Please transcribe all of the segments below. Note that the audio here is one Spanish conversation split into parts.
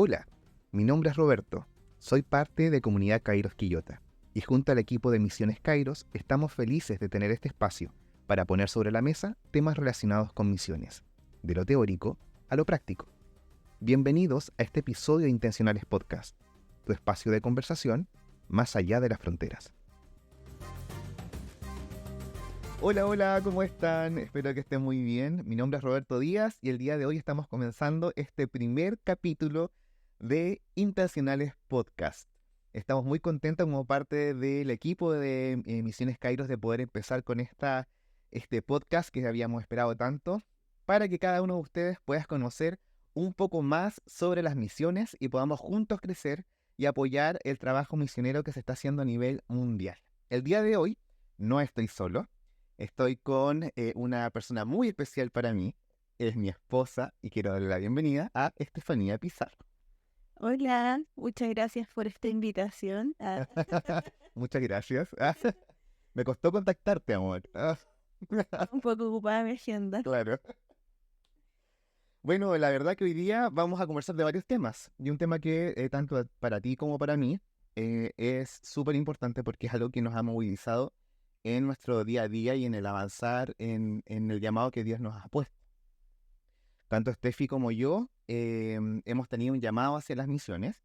Hola, mi nombre es Roberto, soy parte de Comunidad Kairos Quillota y junto al equipo de Misiones Kairos estamos felices de tener este espacio para poner sobre la mesa temas relacionados con misiones, de lo teórico a lo práctico. Bienvenidos a este episodio de Intencionales Podcast, tu espacio de conversación más allá de las fronteras. Hola, ¿cómo están? Espero que estén muy bien. Mi nombre es Roberto Díaz y el día de hoy estamos comenzando este primer capítulo de Intencionales Podcast. Estamos muy contentos como parte del equipo de Misiones Kairos de poder empezar con este podcast que habíamos esperado tanto para que cada uno de ustedes pueda conocer un poco más sobre las misiones y podamos juntos crecer y apoyar el trabajo misionero que se está haciendo a nivel mundial. El día de hoy no estoy solo. Estoy con una persona muy especial para mí, es mi esposa, y quiero darle la bienvenida a Estefanía Pizarro. Hola, muchas gracias por esta invitación. Muchas gracias. Me costó contactarte, amor. Un poco ocupada mi agenda. Claro. Bueno, la verdad que hoy día vamos a conversar de varios temas, y un tema que tanto para ti como para mí es súper importante porque es algo que nos ha movilizado en nuestro día a día y en el avanzar en el llamado que Dios nos ha puesto. Tanto Steffi como yo hemos tenido un llamado hacia las misiones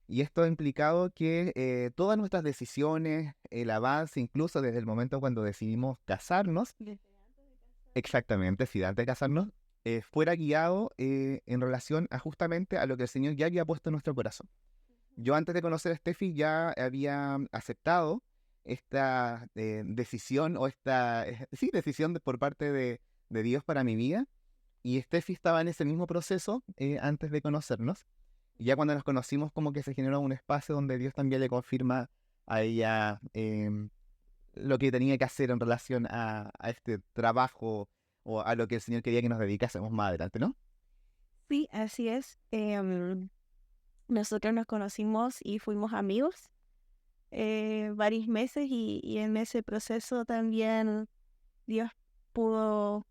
y esto ha implicado que todas nuestras decisiones, el avance, incluso desde el momento cuando decidimos casarnos, exactamente, sí, antes de casarnos, fuera guiado en relación a justamente a lo que el Señor ya había puesto en nuestro corazón. Yo antes de conocer a Steffi ya había aceptado esta decisión o decisión por parte de Dios para mi vida. Y Steffi estaba en ese mismo proceso antes de conocernos. Y ya cuando nos conocimos como que se generó un espacio donde Dios también le confirma a ella lo que tenía que hacer en relación a este trabajo o a lo que el Señor quería que nos dedicásemos más adelante, ¿no? Sí, así es. Nosotros nos conocimos y fuimos amigos varios meses y en ese proceso también Dios pudo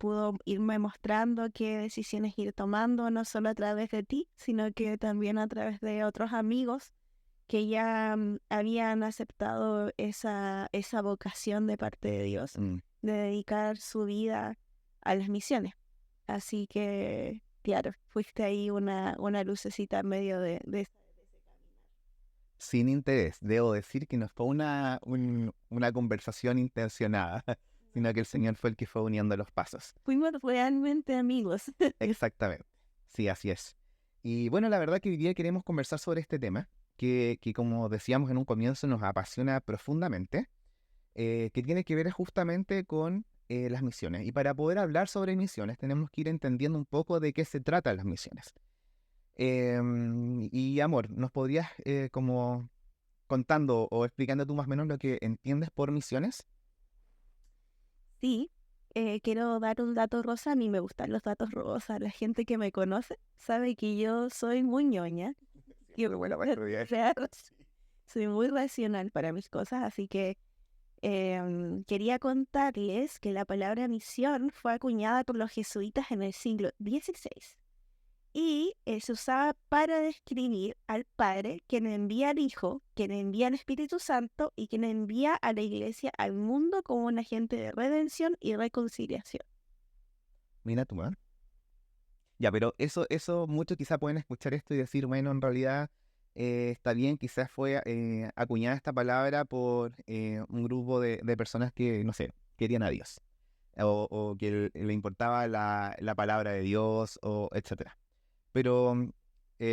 irme mostrando qué decisiones ir tomando, no solo a través de ti, sino que también a través de otros amigos que ya habían aceptado esa vocación de parte de Dios de dedicar su vida a las misiones. Así que, claro, fuiste ahí una lucecita en medio de ese caminar. Sin interés, debo decir que no fue una conversación intencionada, sino que el Señor fue el que fue uniendo los pasos. Fuimos realmente amigos. Exactamente, sí, así es. Y bueno, la verdad que hoy día queremos conversar sobre este tema, que como decíamos en un comienzo nos apasiona profundamente, que tiene que ver justamente con las misiones. Y para poder hablar sobre misiones tenemos que ir entendiendo un poco de qué se tratan las misiones. Y amor, ¿nos podrías como contando o explicando tú más o menos lo que entiendes por misiones? Sí, quiero dar un dato rosa. A mí me gustan los datos rosas. La gente que me conoce sabe que yo soy muy ñoña. Siempre buena para estudiar. Claro, soy muy racional para mis cosas, así que quería contarles que la palabra misión fue acuñada por los jesuitas en el siglo XVI y se usaba para describir al Padre, quien envía al Hijo, quien envía al Espíritu Santo y quien envía a la Iglesia al mundo como un agente de redención y reconciliación. Mira tú, ¿eh? Ya, pero eso muchos quizá pueden escuchar esto y decir, bueno, en realidad está bien, quizás fue acuñada esta palabra por un grupo de personas que, no sé, querían a Dios, o que le importaba la palabra de Dios, o etcétera. Pero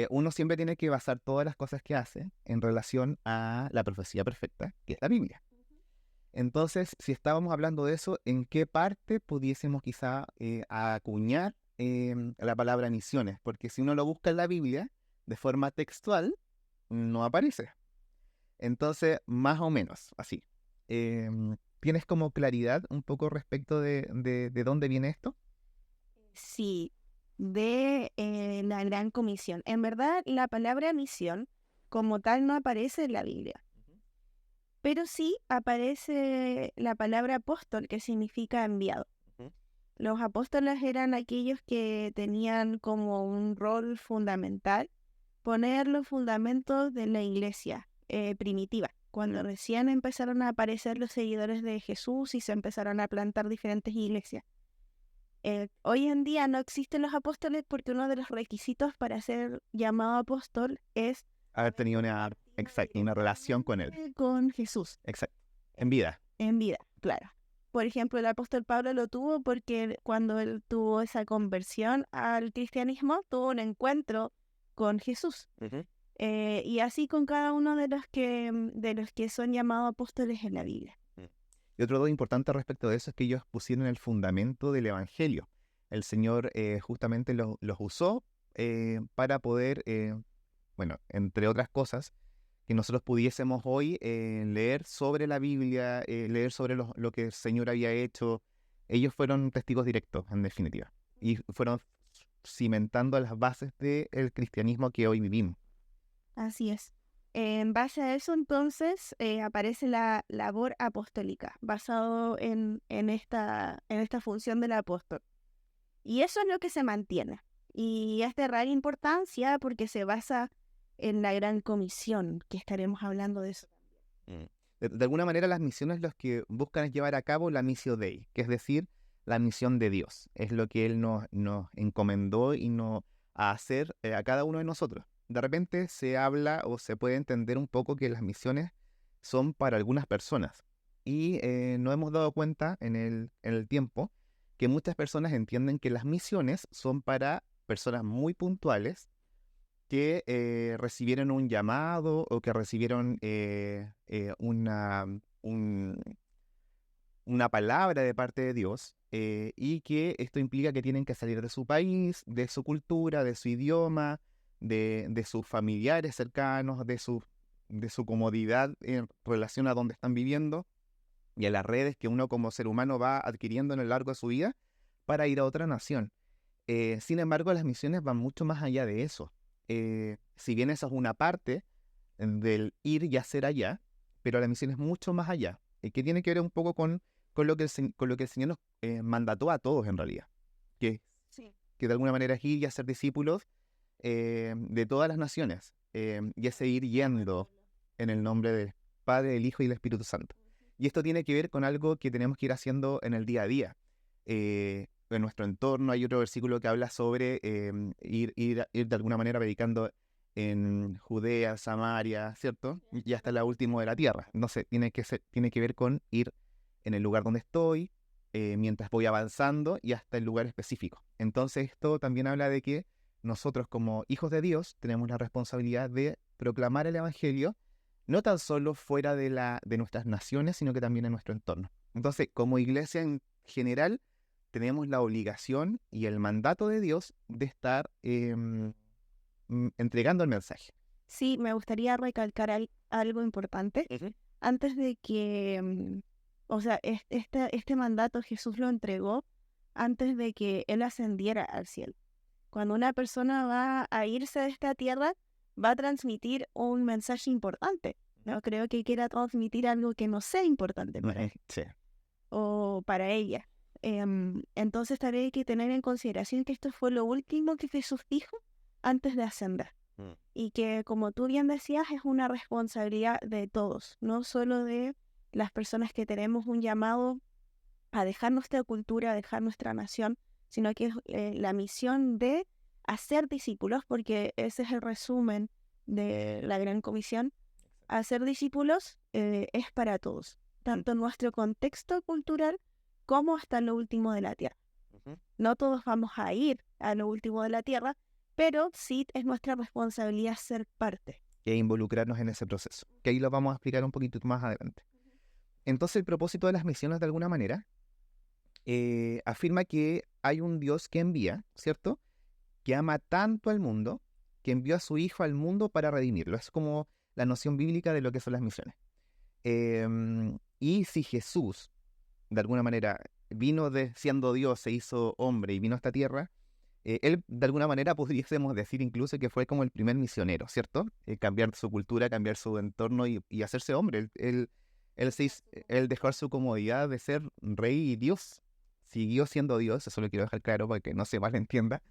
uno siempre tiene que basar todas las cosas que hace en relación a la profecía perfecta, que es la Biblia. Entonces, si estábamos hablando de eso, ¿en qué parte pudiésemos quizá acuñar la palabra misiones? Porque si uno lo busca en la Biblia, de forma textual, no aparece. Entonces, más o menos, así. ¿Tienes como claridad un poco respecto de dónde viene esto? Sí, de la Gran Comisión. En verdad, la palabra misión como tal no aparece en la Biblia, pero sí aparece la palabra apóstol, que significa enviado. Ujú. Los apóstoles eran aquellos que tenían como un rol fundamental poner los fundamentos de la iglesia primitiva, cuando recién empezaron a aparecer los seguidores de Jesús y se empezaron a plantar diferentes iglesias. Hoy en día no existen los apóstoles porque uno de los requisitos para ser llamado apóstol es Haber tenido una relación con él. con Jesús. Exacto. En vida. En vida, claro. Por ejemplo, el apóstol Pablo lo tuvo porque cuando él tuvo esa conversión al cristianismo, tuvo un encuentro con Jesús. Y así con cada uno de los que son llamados apóstoles en la Biblia. Y otro dato importante respecto de eso es que ellos pusieron el fundamento del Evangelio. El Señor justamente los usó para poder, bueno, entre otras cosas, que nosotros pudiésemos hoy leer sobre la Biblia, leer sobre lo que el Señor había hecho. Ellos fueron testigos directos, en definitiva, y fueron cimentando las bases del cristianismo que hoy vivimos. Así es. En base a eso, entonces, aparece la labor apostólica, basado en esta función del apóstol. Y eso es lo que se mantiene. Y es de gran importancia porque se basa en la gran comisión, que estaremos hablando de eso. De alguna manera, las misiones los que buscan es llevar a cabo la missio Dei, que es decir, la misión de Dios. Es lo que Él nos encomendó y nos a hacer a cada uno de nosotros. De repente se habla o se puede entender un poco que las misiones son para algunas personas. Y nos hemos dado cuenta en el tiempo que muchas personas entienden que las misiones son para personas muy puntuales que recibieron un llamado o que recibieron una palabra de parte de Dios y que esto implica que tienen que salir de su país, de su cultura, de su idioma, de sus familiares cercanos, de su comodidad en relación a donde están viviendo y a las redes que uno como ser humano va adquiriendo en el largo de su vida para ir a otra nación. Sin embargo, las misiones van mucho más allá de eso. Si bien esa es una parte del ir y hacer allá, pero la misión es mucho más allá, que tiene que ver un poco con lo que el Señor nos mandató a todos en realidad, que de alguna manera es ir y hacer discípulos de todas las naciones, y ese ir yendo en el nombre del Padre, del Hijo y del Espíritu Santo. Y esto tiene que ver con algo que tenemos que ir haciendo en el día a día. En nuestro entorno hay otro versículo que habla sobre ir de alguna manera predicando en Judea, Samaria, ¿cierto? Y hasta la última de la tierra. Entonces tiene que ver con ir en el lugar donde estoy, mientras voy avanzando y hasta el lugar específico. Entonces esto también habla de que nosotros como hijos de Dios tenemos la responsabilidad de proclamar el Evangelio, no tan solo fuera de nuestras naciones, sino que también en nuestro entorno. Entonces, como iglesia en general, tenemos la obligación y el mandato de Dios de estar entregando el mensaje. Sí, me gustaría recalcar algo importante. Antes de que, o sea, este mandato Jesús lo entregó antes de que Él ascendiera al cielo. Cuando una persona va a irse de esta tierra, va a transmitir un mensaje importante. No creo que quiera transmitir algo que no sea importante para él o para ella. Entonces también hay que tener en consideración que esto fue lo último que Jesús dijo antes de ascender. Y que, como tú bien decías, es una responsabilidad de todos, no solo de las personas que tenemos un llamado a dejar nuestra cultura, a dejar nuestra nación, sino que es la misión de hacer discípulos, porque ese es el resumen de la Gran Comisión. Hacer discípulos es para todos, tanto en nuestro contexto cultural como hasta lo último de la tierra. No todos vamos a ir a lo último de la tierra, pero sí es nuestra responsabilidad ser parte. E involucrarnos en ese proceso, que ahí lo vamos a explicar un poquito más adelante. Entonces el propósito de las misiones de alguna manera afirma que hay un Dios que envía, ¿cierto? Que ama tanto al mundo, que envió a su Hijo al mundo para redimirlo. Es como la noción bíblica de lo que son las misiones. Y si Jesús, de alguna manera, vino siendo Dios, se hizo hombre y vino a esta tierra, él, de alguna manera, pudiésemos decir incluso que fue como el primer misionero, ¿cierto? Cambiar su cultura, cambiar su entorno y hacerse hombre. Él dejó su comodidad de ser rey y Dios. Siguió siendo Dios, eso lo quiero dejar claro para que no se malentienda,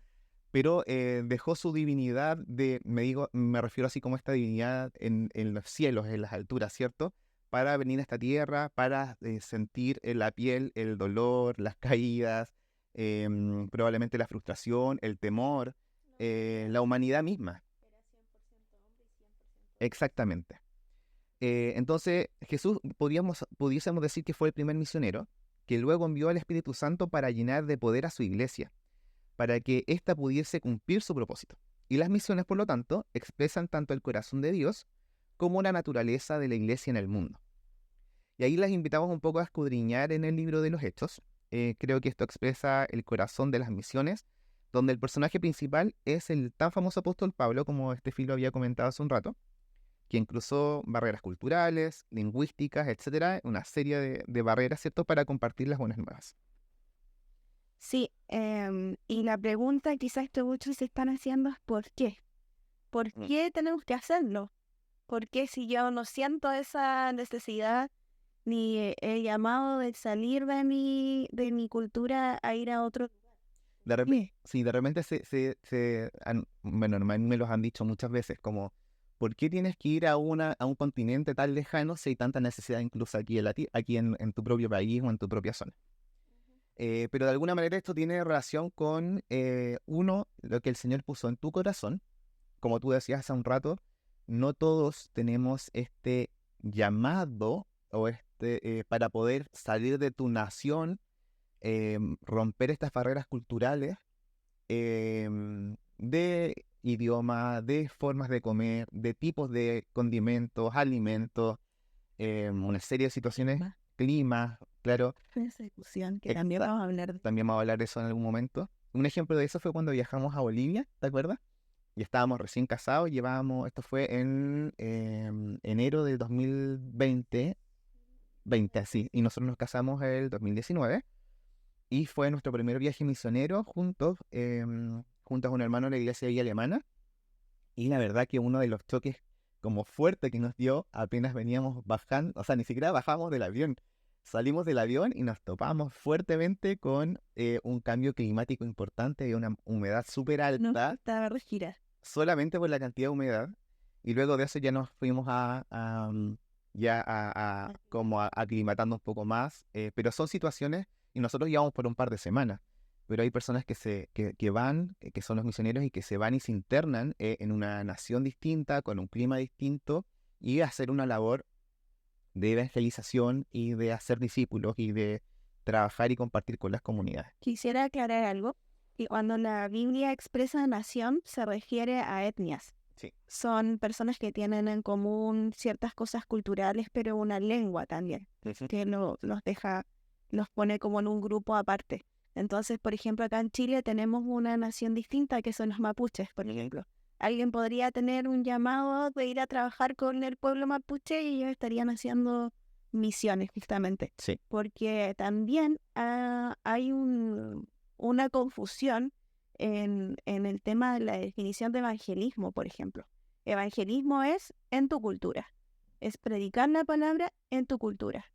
pero dejó su divinidad me refiero así como esta divinidad en los cielos, en las alturas, ¿cierto? Para venir a esta tierra, para sentir en la piel el dolor, las caídas, probablemente la frustración, el temor, la humanidad misma. Exactamente. Entonces, Jesús pudiésemos decir que fue el primer misionero, que luego envió al Espíritu Santo para llenar de poder a su iglesia, para que ésta pudiese cumplir su propósito. Y las misiones, por lo tanto, expresan tanto el corazón de Dios como la naturaleza de la iglesia en el mundo. Y ahí las invitamos un poco a escudriñar en el libro de los Hechos. Creo que esto expresa el corazón de las misiones, donde el personaje principal es el tan famoso apóstol Pablo, como Filo había comentado hace un rato, quien cruzó barreras culturales, lingüísticas, etcétera, una serie de barreras, ¿cierto?, para compartir las buenas nuevas. Sí, y la pregunta quizás que muchos se están haciendo es ¿por qué? ¿Por qué tenemos que hacerlo? ¿Por qué si yo no siento esa necesidad ni el llamado de salir de mi cultura a ir a otro lugar? Sí, de repente bueno, a mí me los han dicho muchas veces, como, ¿por qué tienes que ir a un continente tan lejano si hay tanta necesidad incluso aquí en tu propio país o en tu propia zona? Pero de alguna manera esto tiene relación con, uno, lo que el Señor puso en tu corazón. Como tú decías hace un rato, no todos tenemos este llamado o para poder salir de tu nación, romper estas barreras culturales, de idioma, de formas de comer, de tipos de condimentos, alimentos, una serie de situaciones, clima, claro. Persecución, que también vamos a hablar de... También vamos a hablar de eso en algún momento. Un ejemplo de eso fue cuando viajamos a Bolivia, ¿te acuerdas? Y estábamos recién casados, esto fue en enero del 2020, así, y nosotros nos casamos el 2019, y fue nuestro primer viaje misionero juntos a un hermano de la iglesia ahí alemana, y la verdad que uno de los choques como fuerte que nos dio apenas veníamos bajando, o sea, ni siquiera bajamos del avión, salimos del avión y nos topamos fuertemente con un cambio climático importante y una humedad súper No alta, estaba respirar. solamente por la cantidad de humedad, y luego de eso ya nos fuimos como aclimatando un poco más, pero son situaciones, y nosotros llevamos por un par de semanas, pero hay personas que van, que son los misioneros, y que se van y se internan en una nación distinta, con un clima distinto, y hacer una labor de evangelización y de hacer discípulos y de trabajar y compartir con las comunidades. Quisiera aclarar algo, que cuando la Biblia expresa nación se refiere a etnias. Sí. Son personas que tienen en común ciertas cosas culturales, pero una lengua también, que los pone como en un grupo aparte. Entonces, por ejemplo, acá en Chile tenemos una nación distinta que son los mapuches, por ejemplo. Alguien podría tener un llamado de ir a trabajar con el pueblo mapuche y ellos estarían haciendo misiones, justamente. Sí. Porque también hay una confusión en el tema de la definición de evangelismo, por ejemplo. Evangelismo es en tu cultura, es predicar la palabra en tu cultura,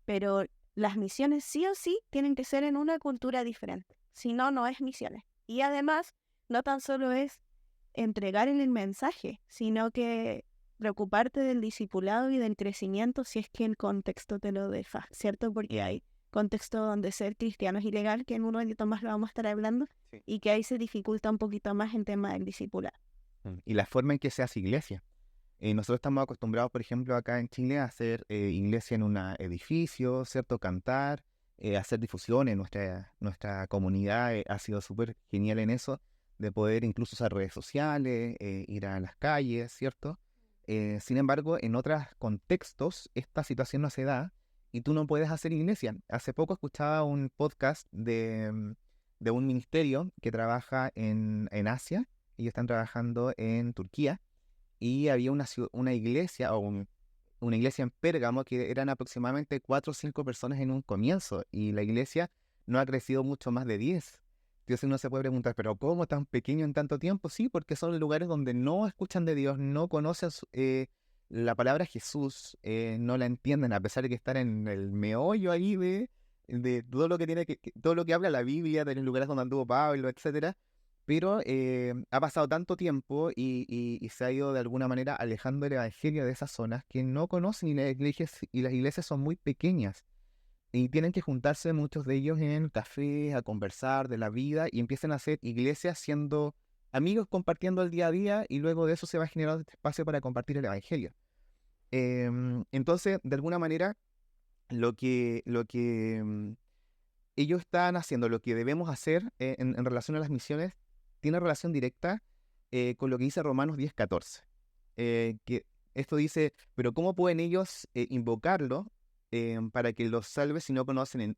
pero las misiones sí o sí tienen que ser en una cultura diferente, si no, no es misiones. Y además, no tan solo es entregar el mensaje, sino que preocuparte del discipulado y del crecimiento si es que el contexto te lo deja, ¿cierto? Porque hay contexto donde ser cristiano es ilegal, que en unos años más lo vamos a estar hablando, sí, y que ahí se dificulta un poquito más el tema del discipulado. Y la forma en que se hace iglesia. Nosotros estamos acostumbrados, por ejemplo, acá en Chile a hacer iglesia en un edificio, ¿cierto? Cantar, hacer difusión en nuestra comunidad. Ha sido súper genial en eso, de poder incluso usar redes sociales, ir a las calles, ¿cierto? Sin embargo, en otros contextos, esta situación no se da y tú no puedes hacer iglesia. Hace poco escuchaba un podcast de un ministerio que trabaja en Asia. Ellos están trabajando en Turquía. Y había una iglesia una iglesia en Pérgamo que eran aproximadamente 4 o 5 personas en un comienzo, y la iglesia no ha crecido mucho más de 10. Entonces uno se puede preguntar, ¿pero cómo tan pequeño en tanto tiempo? Sí, porque son lugares donde no escuchan de Dios, no conocen la palabra Jesús, no la entienden, a pesar de que están en el meollo ahí de todo lo que todo lo que habla la Biblia, de los lugares donde anduvo Pablo, etcétera. Pero ha pasado tanto tiempo y se ha ido de alguna manera alejando el evangelio de esas zonas que no conocen y las iglesias son muy pequeñas. Y tienen que juntarse muchos de ellos en cafés a conversar de la vida y empiezan a hacer iglesias siendo amigos compartiendo el día a día y luego de eso se va generando este espacio para compartir el evangelio. Entonces, de alguna manera, lo que ellos están haciendo, lo que debemos hacer en relación a las misiones, tiene relación directa con lo que dice Romanos 10:14. Que esto dice, pero ¿cómo pueden ellos invocarlo para que los salve si no conocen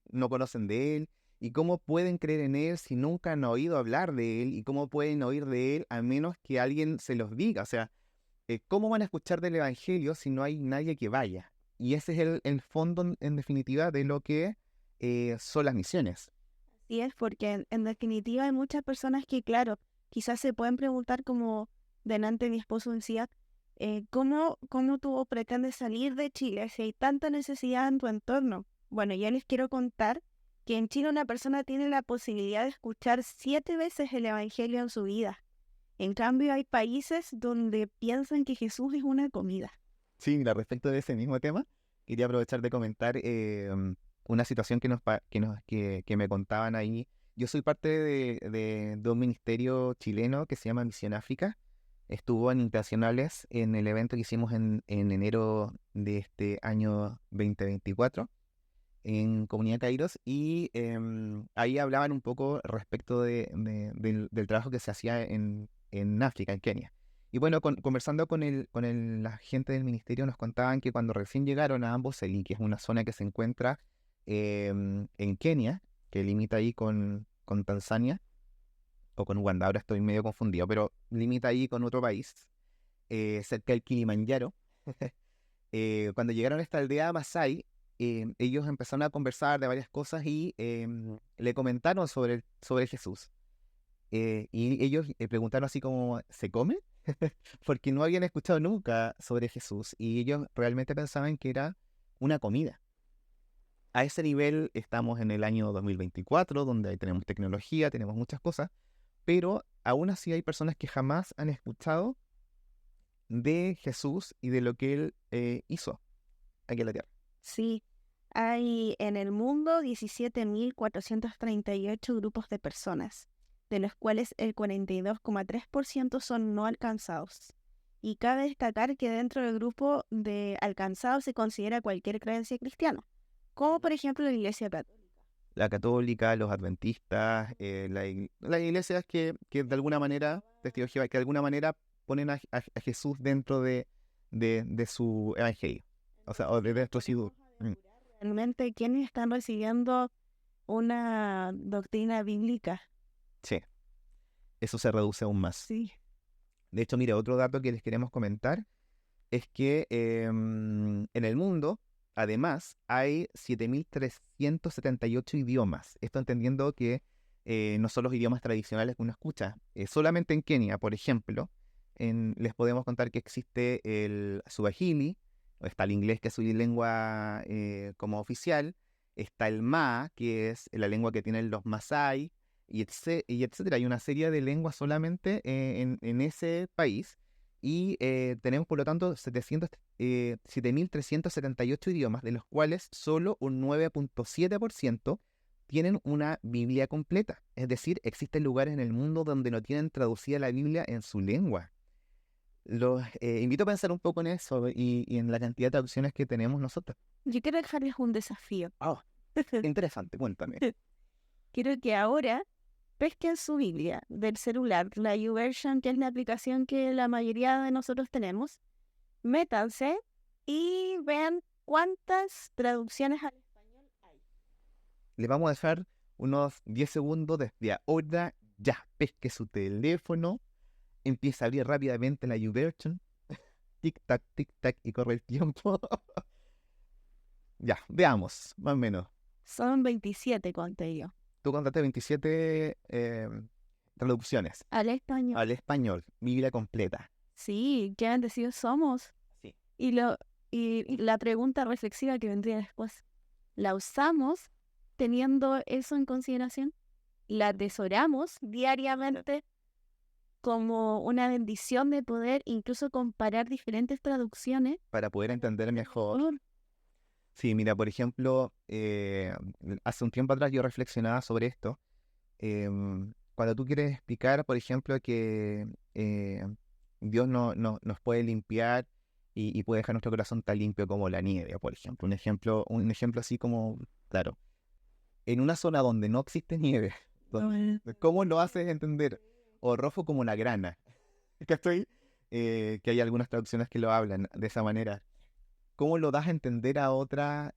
de Él? ¿Y cómo pueden creer en Él si nunca han oído hablar de Él? ¿Y cómo pueden oír de Él a menos que alguien se los diga? O sea, ¿cómo van a escuchar del Evangelio si no hay nadie que vaya? Y ese es el fondo, en definitiva, de lo que son las misiones. Así es, porque en definitiva hay muchas personas que, claro, quizás se pueden preguntar como delante mi esposo decía, ¿cómo tú pretendes salir de Chile si hay tanta necesidad en tu entorno? Bueno, ya les quiero contar que en Chile una persona tiene la posibilidad de escuchar 7 veces el Evangelio en su vida. En cambio, hay países donde piensan que Jesús es una comida. Sí, mira, respecto de ese mismo tema, quería aprovechar de comentar una situación que me contaban ahí. Yo soy parte de un ministerio chileno que se llama Misión África. Estuvo en Internacionales en el evento que hicimos en enero de este año 2024 en Comunidad Kairos y ahí hablaban un poco respecto del trabajo que se hacía en África, en Kenia. Y bueno, conversando con la gente del ministerio nos contaban que cuando recién llegaron a Amboseli, que es una zona que se encuentra en Kenia, que limita ahí con Tanzania, o con Uganda, ahora estoy medio confundido, pero limita ahí con otro país, cerca del Kilimanjaro. Cuando llegaron a esta aldea Masai, ellos empezaron a conversar de varias cosas y le comentaron sobre Jesús. Y ellos preguntaron así como, ¿se come? Porque no habían escuchado nunca sobre Jesús y ellos realmente pensaban que era una comida. A ese nivel estamos en el año 2024, donde ahí tenemos tecnología, tenemos muchas cosas, pero aún así hay personas que jamás han escuchado de Jesús y de lo que Él hizo aquí en la tierra. Sí, hay en el mundo 17.438 grupos de personas, de los cuales el 42,3% son no alcanzados. Y cabe destacar que dentro del grupo de alcanzados se considera cualquier creencia cristiana, como por ejemplo la Iglesia Católica. La católica, los adventistas, las iglesias que de alguna manera, testigos de Jehová, que de alguna manera ponen a Jesús dentro de su evangelio, o sea, o de dentro de su... Realmente, ¿quiénes están recibiendo una doctrina bíblica? Sí, eso se reduce aún más. Sí. De hecho, mire, otro dato que les queremos comentar es que en el mundo, además, hay 7.378 idiomas. Esto entendiendo que no son los idiomas tradicionales que uno escucha. Solamente en Kenia, por ejemplo, les podemos contar que existe el Swahili, o está el inglés, que es su lengua como oficial, está el Maa, que es la lengua que tienen los Masái, y etcétera. Hay una serie de lenguas solamente en ese país. Y tenemos, por lo tanto, 7.378 idiomas, de los cuales solo un 9,7% tienen una Biblia completa. Es decir, existen lugares en el mundo donde no tienen traducida la Biblia en su lengua. Los invito a pensar un poco en eso y en la cantidad de traducciones que tenemos nosotros. Yo quiero dejarles un desafío. Oh, interesante, cuéntame. Quiero que ahora pesquen su Biblia del celular, la YouVersion, que es la aplicación que la mayoría de nosotros tenemos. Métanse y vean cuántas traducciones al español hay. Le vamos a dejar unos 10 segundos desde ahora. Ya, pesque su teléfono, empieza a abrir rápidamente la YouVersion. Tic tac, y corre el tiempo. Ya, veamos, más o menos. Son 27, conté yo. Tú contaste 27 traducciones Al español. al español, Biblia completa. Sí, qué bendecidos somos. Sí. Y la pregunta reflexiva que vendría después, ¿la usamos teniendo eso en consideración? ¿La atesoramos diariamente como una bendición de poder incluso comparar diferentes traducciones. Para poder entender mejor. Por- Sí, mira, por ejemplo, hace un tiempo atrás yo reflexionaba sobre esto. Cuando tú quieres explicar, por ejemplo, que Dios nos puede limpiar y puede dejar nuestro corazón tan limpio como la nieve, por ejemplo. Un ejemplo así como, claro, en una zona donde no existe nieve, ¿cómo lo haces entender? O rojo como la grana. ¿Cachai? Que hay algunas traducciones que lo hablan de esa manera. ¿Cómo lo das a entender a otra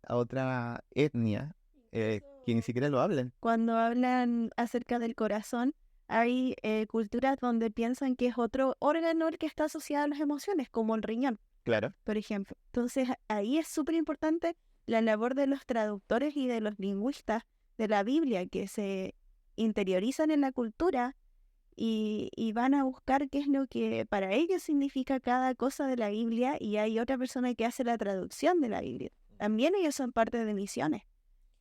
etnia que ni siquiera lo hablan? Cuando hablan acerca del corazón, hay culturas donde piensan que es otro órgano el que está asociado a las emociones, como el riñón, Claro. por ejemplo. Entonces, ahí es súper importante la labor de los traductores y de los lingüistas de la Biblia, que se interiorizan en la cultura y van a buscar qué es lo que para ellos significa cada cosa de la Biblia, y hay otra persona que hace la traducción de la Biblia. También ellos son parte de misiones.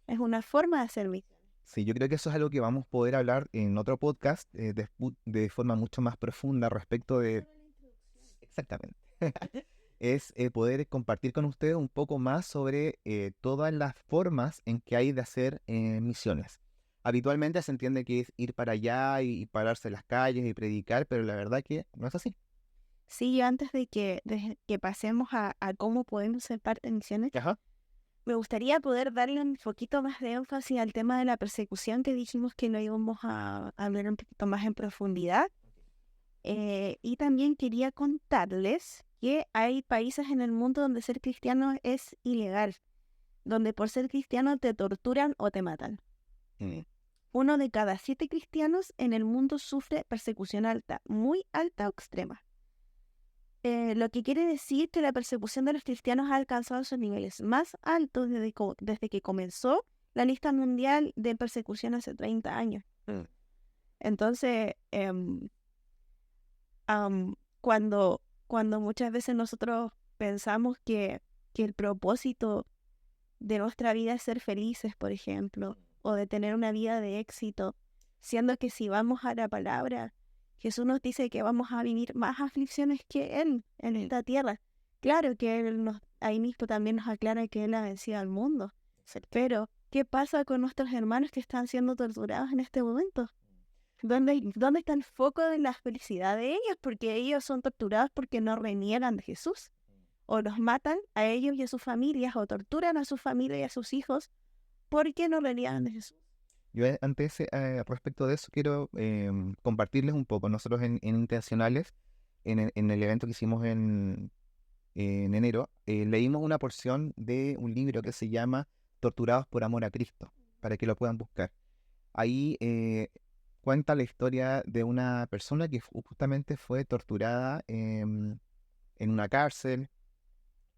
Es una forma de hacer misiones. Sí, yo creo que eso es algo que vamos a poder hablar en otro podcast de forma mucho más profunda respecto de... Exactamente. Es poder compartir con ustedes un poco más sobre todas las formas en que hay de hacer misiones. Habitualmente se entiende que es ir para allá y pararse en las calles y predicar, pero la verdad que no es así. Sí, yo antes de que pasemos a cómo podemos ser parte de misiones, Ajá. me gustaría poder darle un poquito más de énfasis al tema de la persecución, que dijimos que lo íbamos a hablar un poquito más en profundidad. Y también quería contarles que hay países en el mundo donde ser cristiano es ilegal, donde por ser cristiano te torturan o te matan. Mm. 1 de cada 7 cristianos en el mundo sufre persecución alta, muy alta o extrema. Lo que quiere decir que la persecución de los cristianos ha alcanzado sus niveles más altos desde que comenzó la lista mundial de persecución hace 30 años. Mm. Entonces, cuando muchas veces nosotros pensamos que el propósito de nuestra vida es ser felices, por ejemplo, o de tener una vida de éxito, siendo que si vamos a la palabra, Jesús nos dice que vamos a vivir más aflicciones que Él en esta tierra. Claro que ahí mismo también nos aclara que Él ha vencido al mundo. Pero, ¿qué pasa con nuestros hermanos que están siendo torturados en este momento? ¿Dónde está el foco de la felicidad de ellos? Porque ellos son torturados porque no reniegan de Jesús. O los matan a ellos y a sus familias, o torturan a su familia y a sus hijos porque no reniegan de Jesús. Yo antes, respecto de eso, quiero compartirles un poco. Nosotros en Intencionales, en el evento que hicimos en enero, leímos una porción de un libro que se llama Torturados por amor a Cristo, para que lo puedan buscar. Ahí cuenta la historia de una persona que justamente fue torturada en una cárcel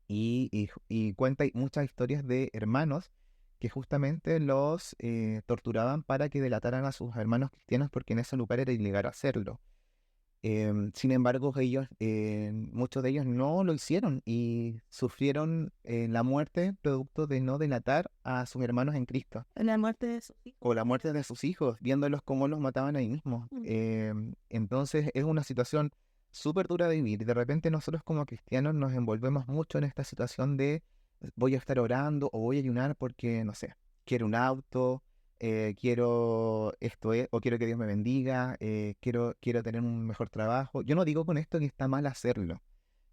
y cuenta muchas historias de hermanos que justamente los torturaban para que delataran a sus hermanos cristianos porque en ese lugar era ilegal hacerlo. Sin embargo, muchos de ellos no lo hicieron y sufrieron la muerte producto de no delatar a sus hermanos en Cristo La muerte de sus hijos. o la muerte de sus hijos, viéndolos cómo los mataban ahí mismo. Entonces es una situación súper dura de vivir. De repente nosotros como cristianos nos envolvemos mucho en esta situación de voy a estar orando o voy a ayunar porque, no sé, quiero un auto, quiero o quiero que Dios me bendiga, quiero tener un mejor trabajo. Yo no digo con esto que está mal hacerlo,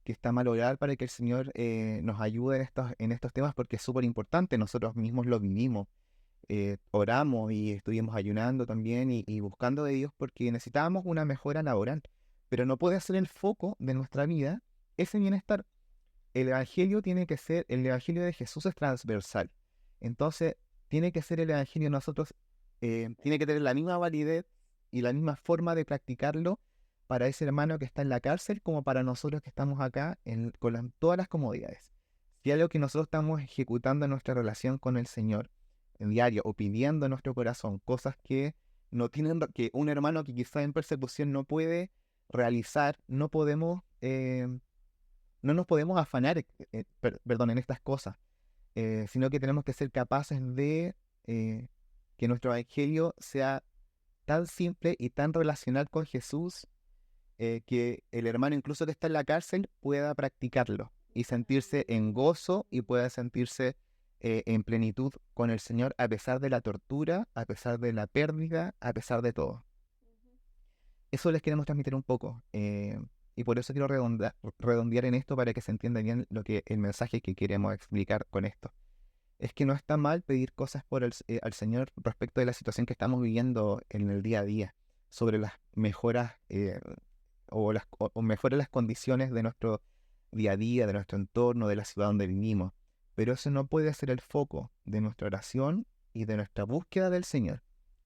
que está mal orar para que el Señor nos ayude en estos temas porque es súper importante, nosotros mismos lo vivimos. Oramos y estuvimos ayunando también y buscando de Dios porque necesitábamos una mejora laboral, pero no puede ser el foco de nuestra vida ese bienestar. El evangelio de Jesús es transversal. Entonces, tiene que ser el evangelio de nosotros, tiene que tener la misma validez y la misma forma de practicarlo para ese hermano que está en la cárcel como para nosotros que estamos acá con todas las comodidades. Si algo que nosotros estamos ejecutando en nuestra relación con el Señor en diario o pidiendo en nuestro corazón cosas que no tienen, que un hermano que quizá en persecución no puede realizar, no nos podemos afanar, perdón, en estas cosas, sino que tenemos que ser capaces de que nuestro evangelio sea tan simple y tan relacional con Jesús que el hermano incluso que está en la cárcel pueda practicarlo y sentirse en gozo y pueda sentirse en plenitud con el Señor a pesar de la tortura, a pesar de la pérdida, a pesar de todo. Eso les queremos transmitir un poco. Y por eso quiero redondear en esto para que se entienda bien el mensaje que queremos explicar con esto. Es que no está mal pedir cosas al Señor respecto de la situación que estamos viviendo en el día a día, sobre las mejoras o mejorar las condiciones de nuestro día a día, de nuestro entorno, de la ciudad donde vivimos. Pero eso no puede ser el foco de nuestra oración y de nuestra búsqueda del Señor.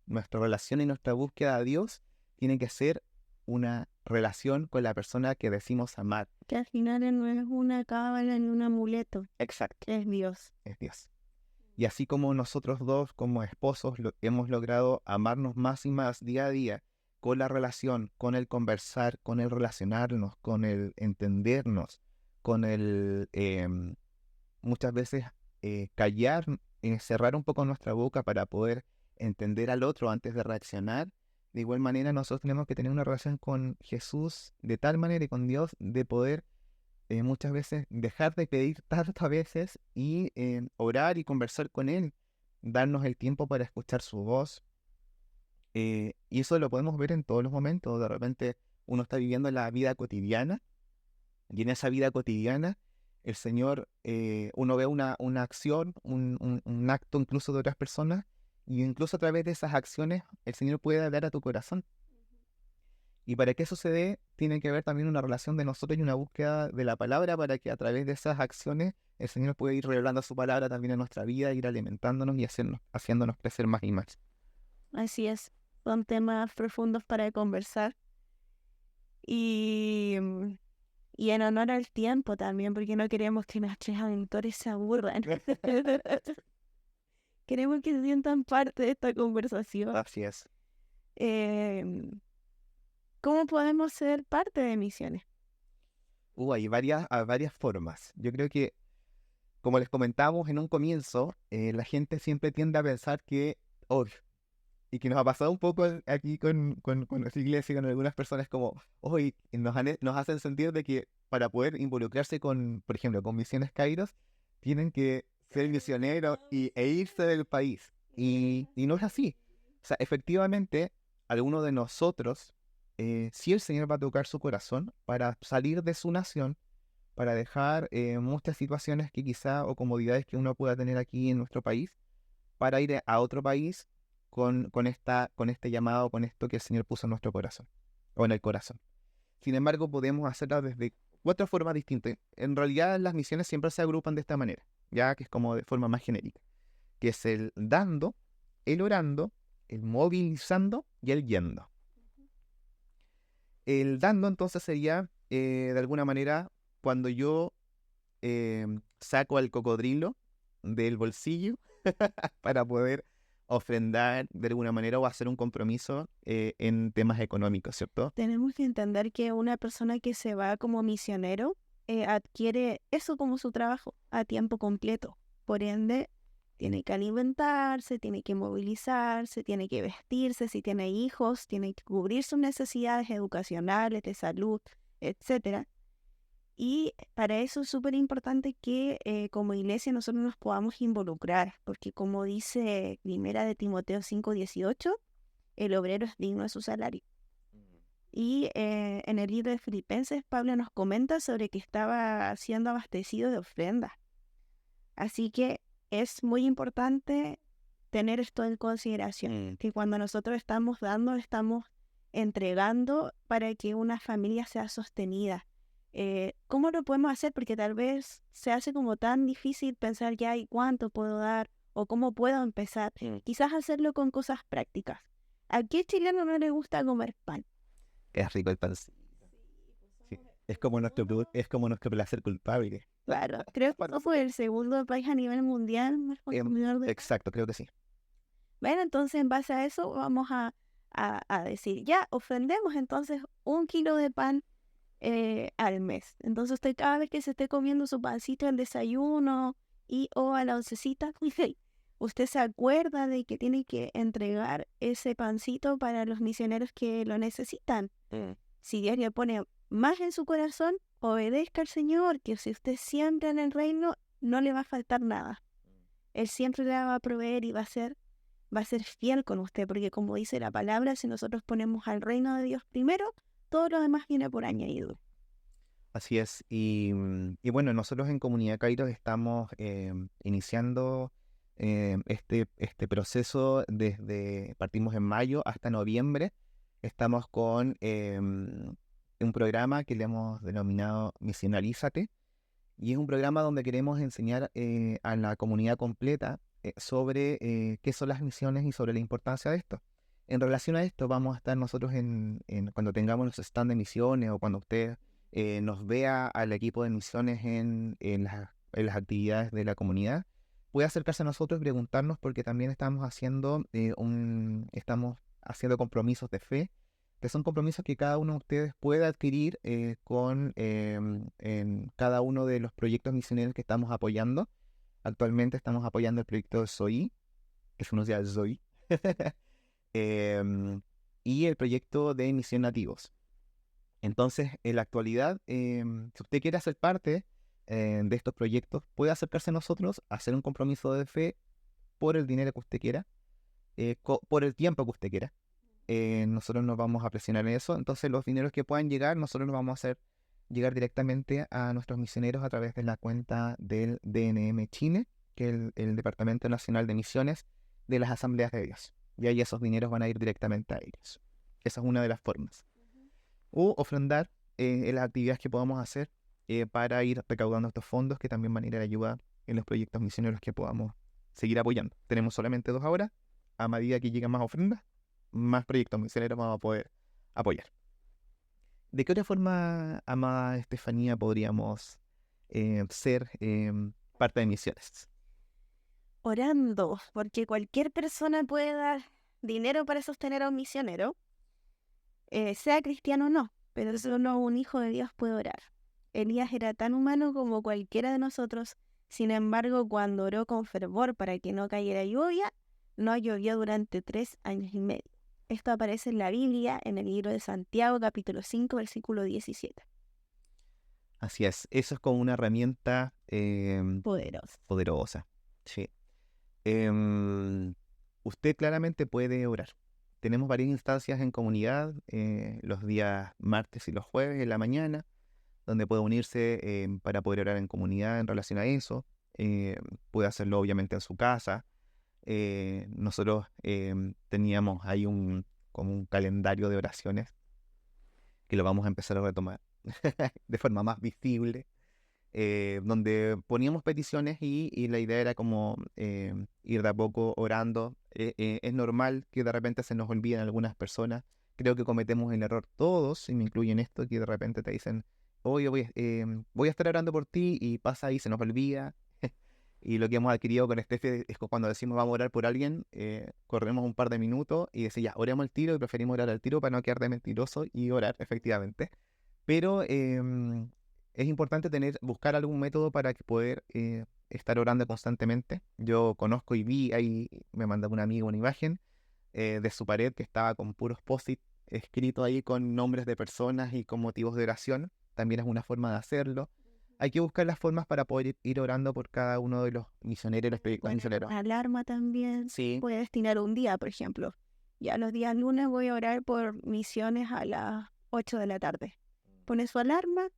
Nuestra relación y nuestra búsqueda a Dios tiene que ser una relación con la persona que decimos amar. Que al final no es una cábala ni un amuleto. Exacto. Es Dios. Es Dios. Y así como nosotros dos, como esposos, hemos logrado amarnos más y más día a día, con la relación, con el conversar, con el relacionarnos, con el entendernos, con el muchas veces callar, cerrar un poco nuestra boca para poder entender al otro antes de reaccionar. De igual manera nosotros tenemos que tener una relación con Jesús de tal manera y con Dios de poder muchas veces dejar de pedir tantas veces y orar y conversar con Él, darnos el tiempo para escuchar su voz. Y eso lo podemos ver en todos los momentos. De repente uno está viviendo la vida cotidiana y en esa vida cotidiana el Señor, uno ve una acción, un acto incluso de otras personas y incluso a través de esas acciones el Señor puede hablar a tu corazón. Y para que eso se dé, tiene que haber también una relación de nosotros y una búsqueda de la palabra para que a través de esas acciones el Señor pueda ir revelando su palabra también en nuestra vida, ir alimentándonos y haciéndonos crecer más y más. Así es. Son temas profundos para conversar. Y en honor al tiempo también, porque no queremos que nuestros auditores se aburran. Queremos que se sientan parte de esta conversación. Así es. ¿Cómo podemos ser parte de misiones? Hay varias formas. Yo creo que, como les comentamos en un comienzo, la gente siempre tiende a pensar que, y que nos ha pasado un poco aquí con nuestra iglesia y con algunas personas como, nos hacen sentir de que para poder involucrarse con, por ejemplo, con Misiones Kairos, tienen que ser misioneros e irse del país. Y no es así. O sea, efectivamente, alguno de nosotros, si el Señor va a tocar su corazón para salir de su nación, para dejar muchas situaciones que quizá o comodidades que uno pueda tener aquí en nuestro país, para ir a otro país con este llamado, con esto que el Señor puso en nuestro corazón, o en el corazón. Sin embargo, podemos hacerlo desde 4 formas distintas. En realidad, las misiones siempre se agrupan de esta manera, ya que es como de forma más genérica, que es el dando, el orando, el movilizando y el yendo. El dando entonces sería, de alguna manera, cuando yo saco al cocodrilo del bolsillo para poder ofrendar de alguna manera o hacer un compromiso en temas económicos, ¿cierto? Tenemos que entender que una persona que se va como misionero adquiere eso como su trabajo a tiempo completo. Por ende, tiene que alimentarse, tiene que movilizarse, tiene que vestirse, si tiene hijos, tiene que cubrir sus necesidades educacionales, de salud, etc. Y para eso es súper importante que como iglesia nosotros nos podamos involucrar, porque como dice 1 de Timoteo 5:18, el obrero es digno de su salario. Y en el libro de Filipenses, Pablo nos comenta sobre que estaba siendo abastecido de ofrendas. Así que es muy importante tener esto en consideración, que cuando nosotros estamos dando, estamos entregando para que una familia sea sostenida. ¿Cómo lo podemos hacer? Porque tal vez se hace como tan difícil pensar ya y cuánto puedo dar o cómo puedo empezar. Quizás hacerlo con cosas prácticas. ¿A qué chileno no le gusta comer pan? Es rico el pancito. Sí. Es como nuestro placer culpable. Claro, creo que fue el segundo país a nivel mundial más consumidor de pan. Exacto, creo que sí. Bueno, entonces en base a eso vamos a decir, ya, ofrendemos entonces 1 kilo de pan al mes. Entonces usted cada vez que se esté comiendo su pancito al desayuno o a la oncecita, usted se acuerda de que tiene que entregar ese pancito para los misioneros que lo necesitan. Si Dios le pone más en su corazón, obedezca al Señor, que si usted siembra en el reino, no le va a faltar nada. Él siempre le va a proveer y va a ser fiel con usted, porque como dice la palabra, si nosotros ponemos al reino de Dios primero, todo lo demás viene por añadidura. Así es. Y bueno, nosotros en Comunidad Kairos estamos iniciando este proceso partimos en mayo hasta noviembre. Estamos con un programa que le hemos denominado Misionalízate, y es un programa donde queremos enseñar a la comunidad completa sobre qué son las misiones y sobre la importancia de esto. En relación a esto, vamos a estar nosotros cuando tengamos los stands de misiones o cuando usted nos vea al equipo de misiones en las actividades de la comunidad, puede acercarse a nosotros y preguntarnos, porque también estamos haciendo compromisos de fe, que son compromisos que cada uno de ustedes puede adquirir en cada uno de los proyectos misioneros que estamos apoyando. Actualmente estamos apoyando el proyecto SOI, que se pronuncia SOI, y el proyecto de Misión Nativos. Entonces, en la actualidad, si usted quiere hacer parte de estos proyectos, puede acercarse a nosotros, hacer un compromiso de fe por el dinero que usted quiera, por el tiempo que usted quiera. Nosotros nos vamos a presionar en eso. Entonces, los dineros que puedan llegar, nosotros los vamos a hacer llegar directamente a nuestros misioneros a través de la cuenta del DNM Chile, que es el Departamento Nacional de Misiones de las Asambleas de Dios. Y ahí esos dineros van a ir directamente a ellos. Esa es una de las formas. O ofrendar en las actividades que podamos hacer para ir recaudando estos fondos, que también van a ir a ayudar en los proyectos misioneros que podamos seguir apoyando. Tenemos solamente 2 ahora. A medida que lleguen más ofrendas, más proyectos misioneros vamos a poder apoyar. ¿De qué otra forma, amada Estefanía, podríamos ser parte de misiones? Orando, porque cualquier persona puede dar dinero para sostener a un misionero, sea cristiano o no, pero solo un hijo de Dios puede orar. Elías era tan humano como cualquiera de nosotros. Sin embargo, cuando oró con fervor para que no cayera lluvia, no llovió durante 3 años y medio. Esto aparece en la Biblia, en el libro de Santiago, capítulo 5, versículo 17. Así es, eso es como una herramienta Poderoso. poderosa. Sí. Usted claramente puede orar. Tenemos varias instancias en comunidad, los días martes y los jueves en la mañana, donde puede unirse para poder orar en comunidad en relación a eso. Puede hacerlo obviamente en su casa. Nosotros teníamos ahí como un calendario de oraciones que lo vamos a empezar a retomar de forma más visible, donde poníamos peticiones y la idea era como ir de a poco orando. Es normal que de repente se nos olviden algunas personas. Creo que cometemos el error todos, y me incluyo en esto, que de repente te dicen, oye, voy a estar orando por ti, y pasa y se nos olvida. Y lo que hemos adquirido con Estefe es que cuando decimos vamos a orar por alguien, corremos un par de minutos y decimos ya, oremos al tiro, y preferimos orar al tiro para no quedar de mentiroso y orar, efectivamente. Pero es importante buscar algún método para poder estar orando constantemente. Yo conozco y vi, ahí me mandó un amigo una imagen de su pared que estaba con puros post-it escritos ahí con nombres de personas y con motivos de oración. También es una forma de hacerlo. Hay que buscar las formas para poder ir orando por cada uno de los misioneros y los proyectos misioneros. Alarma también. Sí. Puede destinar un día, por ejemplo. Ya los días lunes voy a orar por misiones a las 8 de la tarde. Pone su alarma,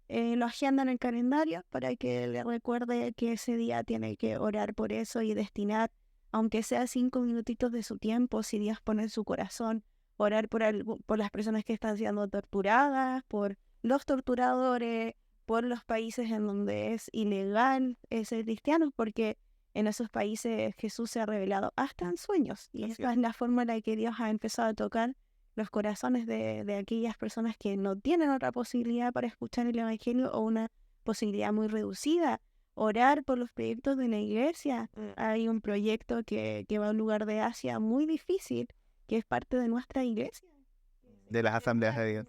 lo agenda en el calendario para que le recuerde que ese día tiene que orar por eso y destinar, aunque sea 5 minutitos de su tiempo, si Dios pone en su corazón, orar por las personas que están siendo torturadas, por los torturadores, por los países en donde es ilegal ser cristiano, porque en esos países Jesús se ha revelado hasta en sueños. Y esta es la forma en la que Dios ha empezado a tocar los corazones de aquellas personas que no tienen otra posibilidad para escuchar el Evangelio, o una posibilidad muy reducida. Orar por los proyectos de la iglesia. Hay un proyecto que va a un lugar de Asia muy difícil, que es parte de nuestra iglesia. De las Asambleas de Dios.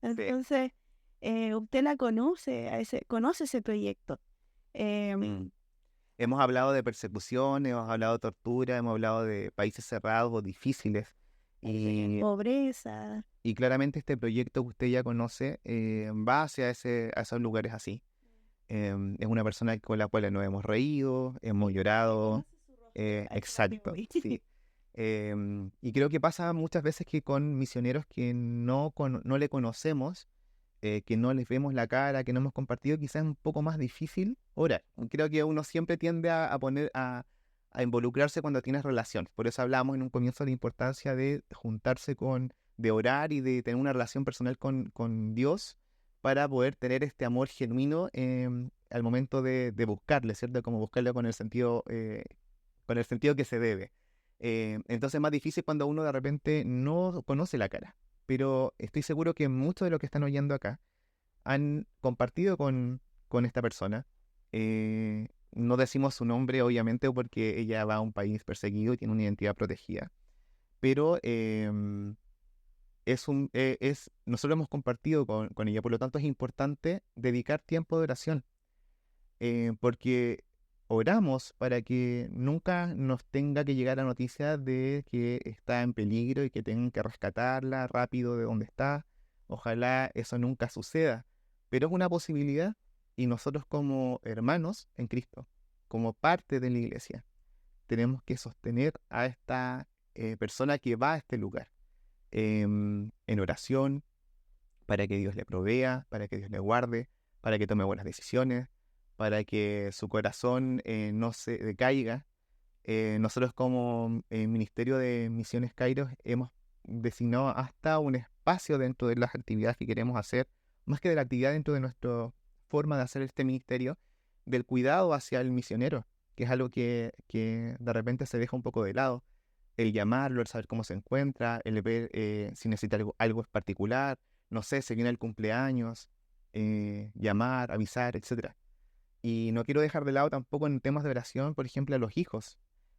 Entonces, usted la conoce, conoce ese proyecto. Hemos hablado de persecución, hemos hablado de tortura, hemos hablado de países cerrados o difíciles. Y, pobreza. y claramente este proyecto que usted ya conoce va hacia a esos lugares así. Es una persona con la cual nos hemos reído, hemos llorado. Conoce su rostro a ese lugar Exacto, hoy. sí. Y creo que pasa muchas veces que con misioneros que no le conocemos, que no les vemos la cara, que no hemos compartido, quizás es un poco más difícil orar. Creo que uno siempre tiende a involucrarse cuando tienes relaciones. Por eso hablamos en un comienzo de la importancia de juntarse de orar y de tener una relación personal con Dios para poder tener este amor genuino al momento de buscarle, ¿cierto? Como buscarle con el sentido que se debe. Entonces es más difícil cuando uno de repente no conoce la cara. Pero estoy seguro que muchos de los que están oyendo acá han compartido con esta persona. No decimos su nombre, obviamente, porque ella va a un país perseguido y tiene una identidad protegida. Pero nosotros hemos compartido con ella, por lo tanto es importante dedicar tiempo de oración, porque oramos para que nunca nos tenga que llegar la noticia de que está en peligro y que tengan que rescatarla rápido de donde está. Ojalá eso nunca suceda, pero es una posibilidad y nosotros como hermanos en Cristo, como parte de la iglesia, tenemos que sostener a esta persona que va a este lugar en oración, para que Dios le provea, para que Dios le guarde, para que tome buenas decisiones, para que su corazón no se decaiga. Nosotros como Ministerio de Misiones Kairos hemos designado hasta un espacio dentro de las actividades que queremos hacer, más que de la actividad dentro de nuestra forma de hacer este ministerio, del cuidado hacia el misionero, que es algo que de repente se deja un poco de lado. El llamarlo, el saber cómo se encuentra, el ver si necesita algo en particular, no sé, se viene el cumpleaños, llamar, avisar, etcétera. Y no quiero dejar de lado tampoco en temas de oración, por ejemplo, a los hijos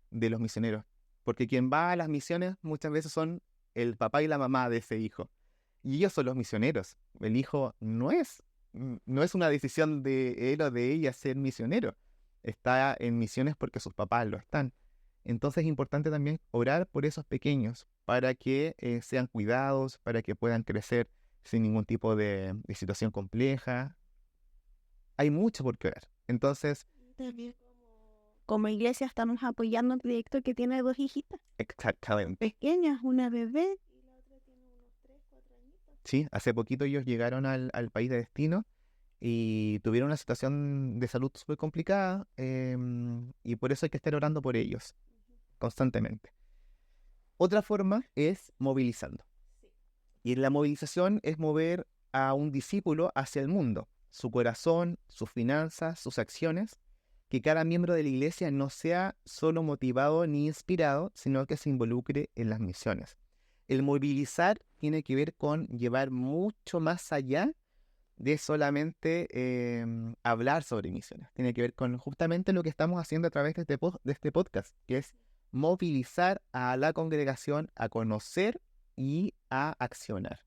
de los misioneros, porque quien va a las misiones muchas veces son el papá y la mamá de ese hijo, y ellos son los misioneros. El hijo no es una decisión de él o de ella ser misionero, está en misiones porque sus papás lo están. Entonces es importante también orar por esos pequeños para que sean cuidados, para que puedan crecer sin ningún tipo de situación compleja. Hay mucho por qué orar. Entonces, También como iglesia estamos apoyando un proyecto que tiene 2 hijitas exactamente. pequeñas, una bebé y la otra tiene unos 3, 4 añitos. Sí, hace poquito ellos llegaron al país de destino y tuvieron una situación de salud súper complicada y por eso hay que estar orando por ellos constantemente. Otra forma es movilizando. Sí. Y la movilización es mover a un discípulo hacia el mundo, su corazón, sus finanzas, sus acciones, que cada miembro de la iglesia no sea solo motivado ni inspirado, sino que se involucre en las misiones. El movilizar tiene que ver con llevar mucho más allá de solamente hablar sobre misiones. Tiene que ver con justamente lo que estamos haciendo a través de este podcast, que es movilizar a la congregación a conocer y a accionar.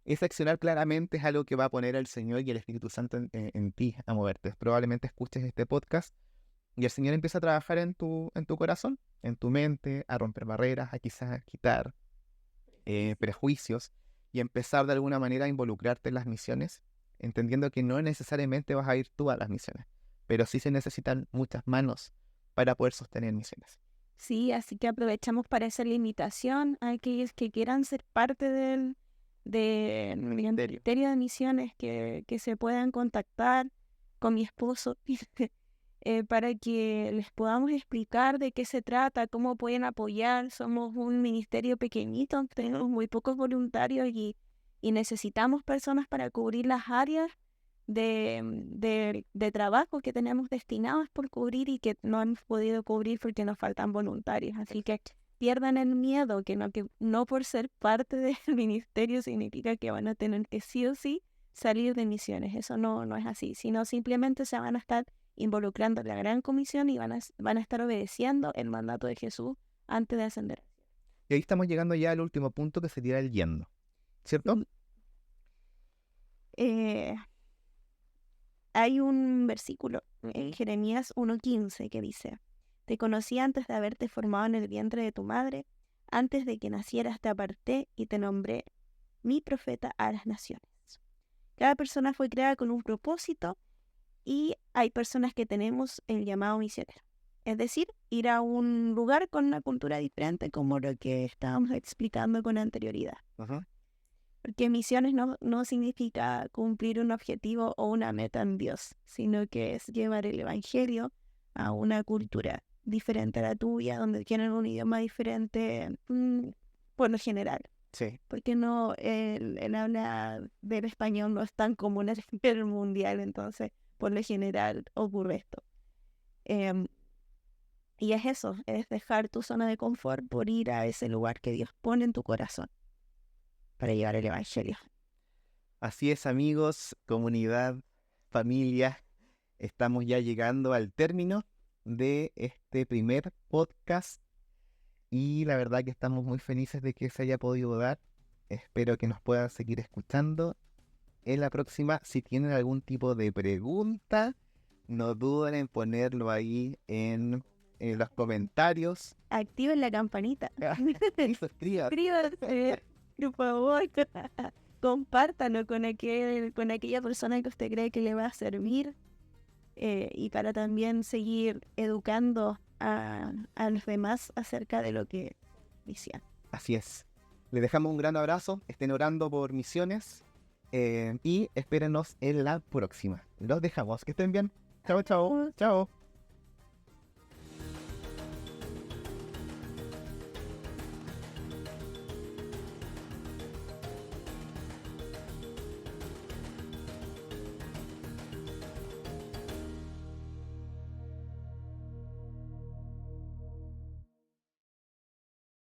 Ese accionar claramente es algo que va a poner el Señor y el Espíritu Santo en ti a moverte. Probablemente escuches este podcast y el Señor empieza a trabajar en tu corazón, en tu mente, a romper barreras, a quizás quitar prejuicios y empezar de alguna manera a involucrarte en las misiones, entendiendo que no necesariamente vas a ir tú a las misiones, pero sí se necesitan muchas manos para poder sostener misiones. Sí, así que aprovechamos para hacer la invitación a aquellos que quieran ser parte del Ministerio de Misiones, que se puedan contactar con mi esposo para que les podamos explicar de qué se trata, cómo pueden apoyar. Somos un ministerio pequeñito, tenemos muy pocos voluntarios y necesitamos personas para cubrir las áreas de trabajo que tenemos destinados por cubrir y que no hemos podido cubrir porque nos faltan voluntarios. Así que pierdan el miedo, que no por ser parte del ministerio significa que van a tener que sí o sí salir de misiones. Eso no es así, sino simplemente se van a estar involucrando en la gran comisión y van a estar obedeciendo el mandato de Jesús antes de ascender. Y ahí estamos llegando ya al último punto, que sería el yendo, ¿cierto? Hay un versículo en Jeremías 1:15 que dice: Te conocí antes de haberte formado en el vientre de tu madre, antes de que nacieras te aparté y te nombré mi profeta a las naciones. Cada persona fue creada con un propósito y hay personas que tenemos el llamado misionero. Es decir, ir a un lugar con una cultura diferente, como lo que estábamos explicando con anterioridad. Ajá. Porque misiones no significa cumplir un objetivo o una meta en Dios, sino que es llevar el evangelio a una cultura diferente a la tuya, donde tienen un idioma diferente, por lo general. Sí. Porque no, el habla del español no es tan común a nivel mundial, entonces por lo general ocurre esto. Y es eso, es dejar tu zona de confort por ir a ese lugar que Dios pone en tu corazón para llevar el evangelio. Así es, amigos, comunidad, familia. Estamos ya llegando al término de este primer podcast y la verdad que estamos muy felices de que se haya podido dar. Espero que nos puedan seguir escuchando en la próxima. Si tienen algún tipo de pregunta, no duden en ponerlo ahí en los comentarios. Activen la campanita. Y suscríbanse. Suscríbanse, por favor. Compártanlo con aquella persona que usted cree que le va a servir. Y para también seguir educando a los demás acerca de lo que decían. Así es. Les dejamos un gran abrazo. Estén orando por misiones. Y espérenos en la próxima. Los dejamos. Que estén bien. Chao, chao. Chao.